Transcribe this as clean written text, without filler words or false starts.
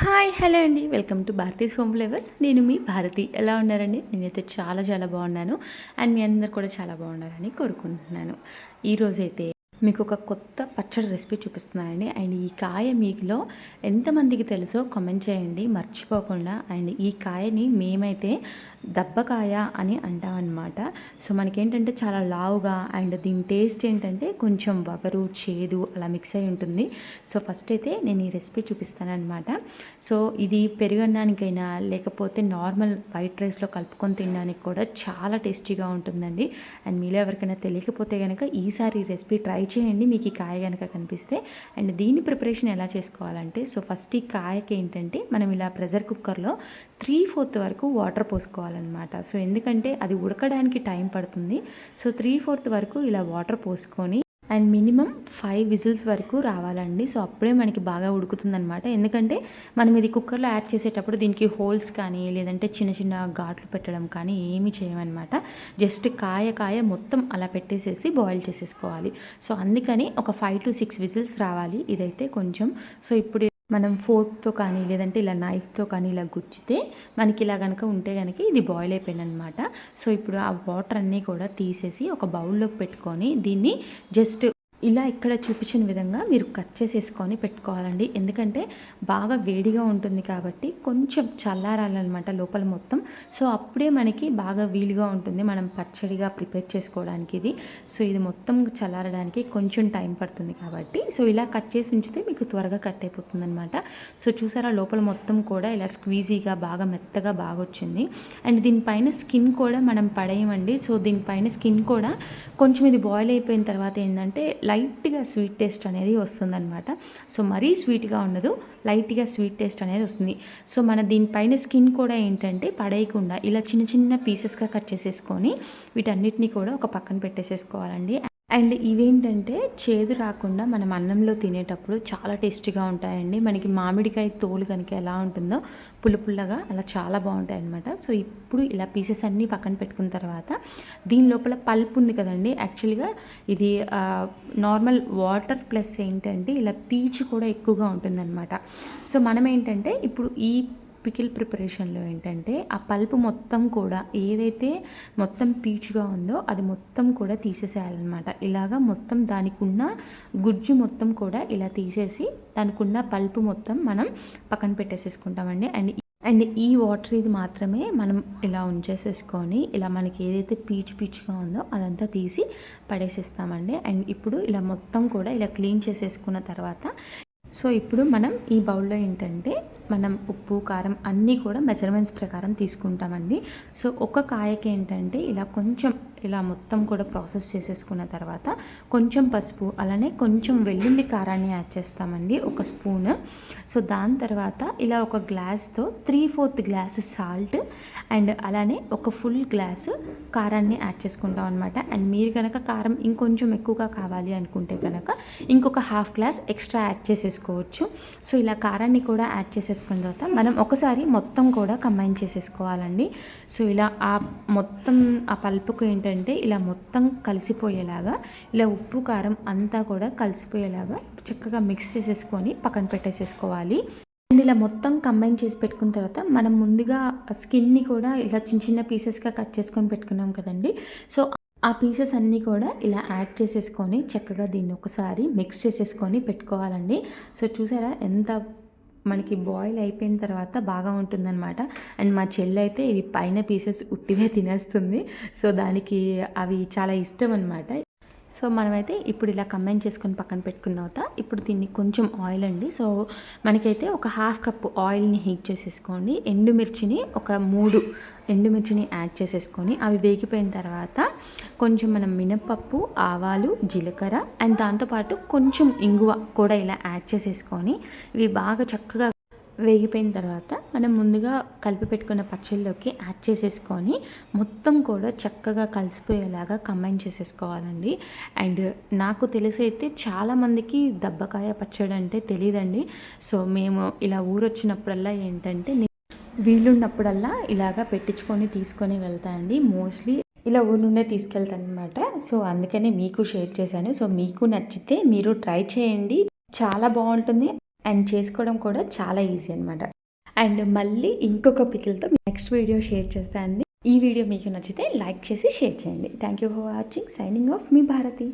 Hi hello అండి, welcome to Bharati's home flavours. నేను మీ భారతి. ఎలా ఉన్నారండి? నేనైతే చాలా చాలా బాగున్నాను. అండ్ మీ అందరు కూడా చాలా బాగున్నారని కోరుకుంటున్నాను. ఈరోజైతే మీకు ఒక కొత్త పచ్చడి రెసిపీ చూపిస్తున్నానండి. అండ్ ఈ కాయ మీలో ఎంతమందికి తెలుసో కామెంట్ చేయండి మర్చిపోకుండా. అండ్ ఈ కాయని మేమైతే దబ్బకాయ అని అంటామన్నమాట. సో మనకేంటంటే చాలా లావుగా, అండ్ దీని టేస్ట్ ఏంటంటే కొంచెం వగరు చేదు అలా మిక్స్ అయి ఉంటుంది. సో ఫస్ట్ అయితే నేను ఈ రెసిపీ చూపిస్తాను అనమాట. సో ఇది పెరుగన్నానికైనా లేకపోతే నార్మల్ వైట్ రైస్లో కలుపుకొని తినడానికి కూడా చాలా టేస్టీగా ఉంటుందండి. అండ్ మీలో ఎవరికైనా తెలియకపోతే కనుక ఈసారి ఈ రెసిపీ ట్రై చేయండి, మీకు ఈ కాయ కనుక కనిపిస్తే. అండ్ దీని ప్రిపరేషన్ ఎలా చేసుకోవాలంటే, సో ఫస్ట్ ఈ కాయకి ఏంటంటే మనం ఇలా ప్రెషర్ కుక్కర్లో 3/4 వరకు వాటర్ పోసుకోవాలన్నమాట. సో ఎందుకంటే అది ఉడకడానికి టైం పడుతుంది. సో 3/4 వరకు ఇలా వాటర్ పోసుకొని అండ్ మినిమం 5 విజిల్స్ వరకు రావాలండి. సో అప్పుడే మనకి బాగా ఉడుకుతుందనమాట. ఎందుకంటే మనం ఇది కుక్కర్లో యాడ్ చేసేటప్పుడు దీనికి హోల్స్ కానీ లేదంటే చిన్న చిన్న ఘాట్లు పెట్టడం కానీ ఏమీ చేయమన్నమాట. జస్ట్ కాయ మొత్తం అలా పెట్టేసేసి బాయిల్ చేసేసుకోవాలి. సో అందుకని ఒక 5 to 6 విజిల్స్ రావాలి ఇదైతే కొంచెం. సో ఇప్పుడు మనం ఫోర్క్తో కానీ లేదంటే ఇలా నైఫ్తో కానీ ఇలా గుచ్చితే మనకి ఇలా కనుక ఉంటే కనుక ఇది బాయిల్ అయిపోయిందనమాట. సో ఇప్పుడు ఆ వాటర్ అన్నీ కూడా తీసేసి ఒక బౌల్లోకి పెట్టుకొని దీన్ని జస్ట్ ఇలా ఇక్కడ చూపించిన విధంగా మీరు కట్ చేసేసుకొని పెట్టుకోవాలండి. ఎందుకంటే బాగా వేడిగా ఉంటుంది కాబట్టి కొంచెం చల్లారాలన్నమాట లోపల మొత్తం. సో అప్పుడే మనకి బాగా వీలుగా ఉంటుంది మనం పచ్చడిగా ప్రిపేర్ చేసుకోవడానికి ఇది. సో ఇది మొత్తం చల్లారడానికి కొంచెం టైం పడుతుంది కాబట్టి సో ఇలా కట్ చేసి ఉంచితే మీకు త్వరగా కట్ అయిపోతుంది అనమాట. సో చూసారా లోపల మొత్తం కూడా ఇలా స్క్వీజీగా బాగా మెత్తగా బాగా వచ్చింది. అండ్ దీనిపైన స్కిన్ కూడా మనం పడేయమండి. సో దీనిపైన స్కిన్ కూడా కొంచెం ఇది బాయిల్ అయిపోయిన తర్వాత ఏంటంటే లైట్గా స్వీట్ టేస్ట్ అనేది వస్తుందన్నమాట. సో మరీ స్వీట్గా ఉండదు, లైట్గా స్వీట్ టేస్ట్ అనేది వస్తుంది. సో మన దీనిపైన స్కిన్ కూడా ఏంటంటే పడేయకుండా ఇలా చిన్న చిన్న పీసెస్గా కట్ చేసేసుకొని వీటన్నిటిని కూడా ఒక పక్కన పెట్టేసేసుకోవాలండి. అండ్ ఇవేంటంటే చేదు రాకుండా మనం అన్నంలో తినేటప్పుడు చాలా టేస్టీగా ఉంటాయండి. మనకి మామిడికాయ తోలు కనుక ఎలా ఉంటుందో పుల్లగా అలా చాలా బాగుంటాయి అన్నమాట. సో ఇప్పుడు ఇలా పీసెస్ అన్నీ పక్కన పెట్టుకున్న తర్వాత దీని లోపల పల్ప్ ఉంది కదండి, యాక్చువల్గా ఇది నార్మల్ వాటర్ ప్లస్ ఏంటంటే ఇలా పీచు కూడా ఎక్కువగా ఉంటుందన్నమాట. సో మనం ఏంటంటే ఇప్పుడు ఈ పికిల్ ప్రిపరేషన్లో ఏంటంటే ఆ పల్పు మొత్తం కూడా ఏదైతే మొత్తం పీచుగా ఉందో అది మొత్తం కూడా తీసేసేయాలన్నమాట. ఇలాగా మొత్తం దానికి ఉన్న గుజ్జు మొత్తం కూడా ఇలా తీసేసి దానికి ఉన్న పల్పు మొత్తం మనం పక్కన పెట్టేసేసుకుంటామండి. అండ్ ఈ వాటర్ ఇది మాత్రమే మనం ఇలా ఉంచేసేసుకొని ఇలా మనకి ఏదైతే పీచుగా ఉందో అదంతా తీసి పడేసేస్తామండి. అండ్ ఇప్పుడు ఇలా మొత్తం కూడా ఇలా క్లీన్ చేసేసుకున్న తర్వాత సో ఇప్పుడు మనం ఈ బౌల్లో ఏంటంటే మనం ఉప్పు కారం అన్నీ కూడా మెజర్మెంట్స్ ప్రకారం తీసుకుంటామండి. సో ఒక కాయకి ఏంటంటే ఇలా కొంచెం ఇలా మొత్తం కూడా ప్రాసెస్ చేసేసుకున్న తర్వాత కొంచెం పసుపు అలానే కొంచెం వెల్లుల్లి కారాన్ని యాడ్ చేస్తామండి, ఒక స్పూన్. సో దాని తర్వాత ఇలా ఒక గ్లాస్తో 3/4 గ్లాస్ సాల్ట్ అండ్ అలానే ఒక ఫుల్ గ్లాసు కారాన్ని యాడ్ చేసుకుంటాం అనమాట. అండ్ మీరు కనుక కారం ఇంకొంచెం ఎక్కువగా కావాలి అనుకుంటే కనుక ఇంకొక హాఫ్ గ్లాస్ ఎక్స్ట్రా యాడ్ చేసేసుకోవచ్చు. సో ఇలా కారాన్ని కూడా యాడ్ చేసేసుకున్న తర్వాత మనం ఒకసారి మొత్తం కూడా కంబైన్ చేసేసుకోవాలండి. సో ఇలా ఆ మొత్తం ఆ పల్పుకు ఏంటంటే ఇలా మొత్తం కలిసిపోయేలాగా ఇలా ఉప్పు కారం అంతా కూడా కలిసిపోయేలాగా చక్కగా మిక్స్ చేసేసుకొని పక్కన పెట్టేసేసుకోవాలి. అండ్ ఇలా మొత్తం కంబైన్ చేసి పెట్టుకున్న తర్వాత మనం ముందుగా స్కిన్ని కూడా ఇలా చిన్న చిన్న పీసెస్గా కట్ చేసుకొని పెట్టుకున్నాం కదండి. సో ఆ పీసెస్ అన్నీ కూడా ఇలా యాడ్ చేసేసుకొని చక్కగా దీన్ని ఒకసారి మిక్స్ చేసేసుకొని పెట్టుకోవాలండి. సో చూసారా ఎంత మనకి బాయిల్ అయిపోయిన తర్వాత బాగా ఉంటుందన్నమాట. అండ్ మా చెల్లి అయితే ఇవి పైన పీసెస్ ఉట్టివే తినేస్తుంది. సో దానికి అవి చాలా ఇష్టం అనమాట. సో మనమైతే ఇప్పుడు ఇలా కంబైన్ చేసుకొని పక్కన పెట్టుకున్న తర్వాత ఇప్పుడు దీన్ని కొంచెం ఆయిల్ అండి. సో మనకైతే ఒక హాఫ్ కప్ ఆయిల్ని హీట్ చేసేసుకోండి. ఎండుమిర్చిని ఒక 3 ఎండుమిర్చిని యాడ్ చేసేసుకొని అవి వేగిపోయిన తర్వాత కొంచెం మనం మినపప్పు, ఆవాలు, జీలకర్ర అండ్ దాంతోపాటు కొంచెం ఇంగువ కూడా ఇలా యాడ్ చేసేసుకొని ఇవి బాగా చక్కగా వేగిపోయిన తర్వాత మనం ముందుగా కలిపి పెట్టుకున్న పచ్చళ్ళలోకి యాడ్ చేసేసుకొని మొత్తం కూడా చక్కగా కలిసిపోయేలాగా కంబైన్ చేసేసుకోవాలండి. అండ్ నాకు తెలిసి అయితే చాలామందికి దబ్బకాయ పచ్చడి అంటే తెలియదండి. సో మేము ఇలా ఊరొచ్చినప్పుడల్లా ఏంటంటే వీలున్నప్పుడల్లా ఇలాగా పెట్టించుకొని తీసుకొని వెళ్తాయండి. మోస్ట్లీ ఇలా ఊరు నుండే తీసుకెళ్తాను అనమాట. సో అందుకనే మీకు షేర్ చేశాను. సో మీకు నచ్చితే మీరు ట్రై చేయండి, చాలా బాగుంటుంది. అండ్ చేసుకోవడం కూడా చాలా ఈజీ అనమాట. అండ్ మళ్ళీ ఇంకొక పికిల్తో నెక్స్ట్ వీడియో షేర్ చేస్తానండి. ఈ వీడియో మీకు నచ్చితే లైక్ చేసి షేర్ చేయండి. Thank you for watching. Signing off మీ భారతి.